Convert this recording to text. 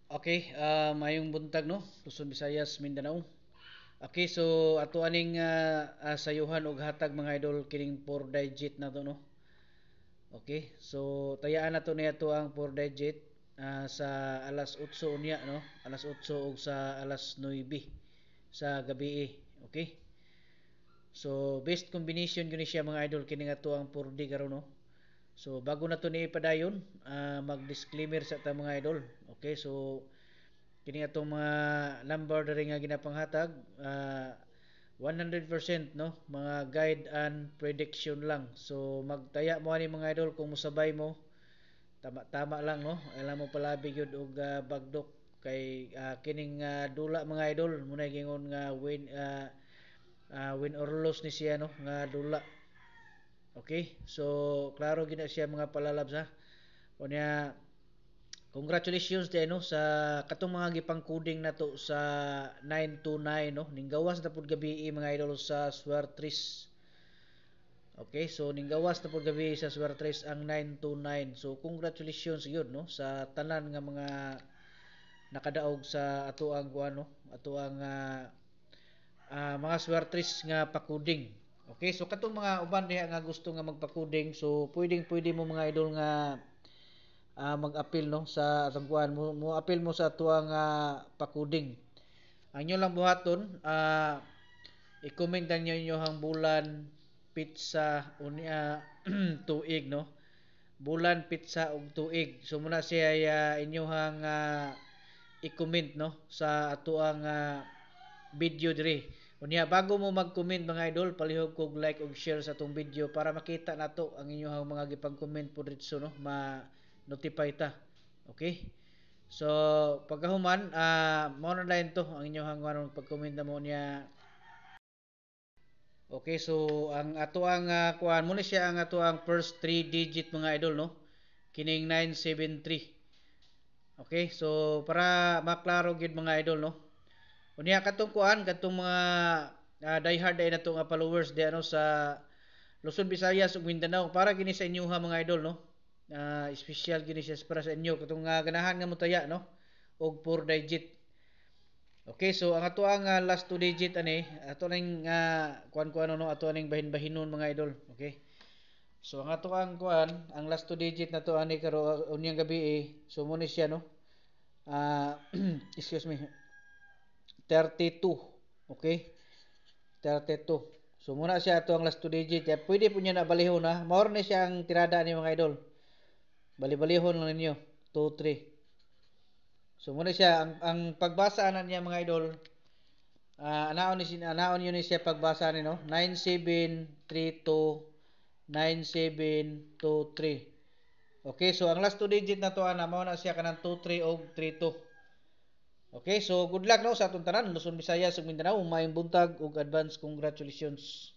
Okay, mayong buntag no, Luzon, Visayas, Mindanao. Okay, so ato aning sayuhan og hatag mga idol kining 4 digit na to no. Okay, so tayaan na to niya to ang 4 digit sa alas 8 unya no, alas 8 ug sa alas 9 sa gabi. Okay? So best combination gani siya mga idol kini nga to ang 4D karon no. So bago na to ni ipadayon, mag-disclaimer sa ta mga idol. Okay, so kini atong mga number diri nga ginapanghatag 100% no, mga guide and prediction lang. So magtaya mo ani mga idol kung musabay mo, tama lang no. Alam mo palabi gyud og bagdok kay kining dula mga idol muna gingon nga win or lose ni siya no nga dula. Okay? So klaro gid na siya mga palalabs ha. Unya congratulations din no sa katong mga gipang-coding nato sa 929 no. Ninggawas na pud gabi mga idol sa Swertres. Okay, so ninggawas na pud gabi sa Swertres ang 929. So congratulations gyud no sa tanan nga mga nakadaog sa ato ang kuan no, ato ang mga Swertres nga pakuding. Okay, so katong mga uban diha nga gusto nga magpakuding, so pwede mo mga idol nga mag-appeal no sa atong kuan mo appeal mo sa tuang pakuding. Ang inyo lang buhaton i-comment lang niyo hang bulan pizza unya tuig no. Bulan pizza ug tuig. So muna siya inyohang i-comment no sa atoang video diri. Unya bago mo mag-comment mga idol, palihog kog like ug share sa atong video para makita nato ang inyong mga gipang-comment po dito no, ma-notify ta. Okay? So pagkahuman mao na lang to ang inyong pag-comment na mo niya. Okay, so ang ato ang kuan mo ni siya ang ato ang first 3 digit mga idol no. Kining 973. Okay, so para maklaro gid mga idol no. Unya katong kuan katong mga diehard ay nato nga followers di ano sa Luzon, Visayas ug Mindanao para gini sa inyo ha mga idol no. Special gini siya para sa inyo katong ganahan nga mutaya no og 4 digit. Okay, so ang ato ang last 2 digit ani ato ning kuan no ato ning bahin-bahinon mga idol. Okay. So ang ato ang kuan ang last 2 digit na to ani karo unyang gabi so mo ni siya no. Excuse me. 32. Okay? 32. So muna siya ato ang last 2 digit. Kaya pwede po niya na balihon ha. Maor na siya ang tirada ni mga idol. Bali-balihon lang ninyo. 2, 3. So muna siya ang pagbasa na niya mga idol. Anaon yun ni siya pagbasa ni no. 9732 9723. Okay, so ang last 2 digit na to mao na siya kanang 23 og 32. Okay, so good luck no sa atong tanan Luzon, Visayas ug Mindanao. Maayong buntag ug advance congratulations.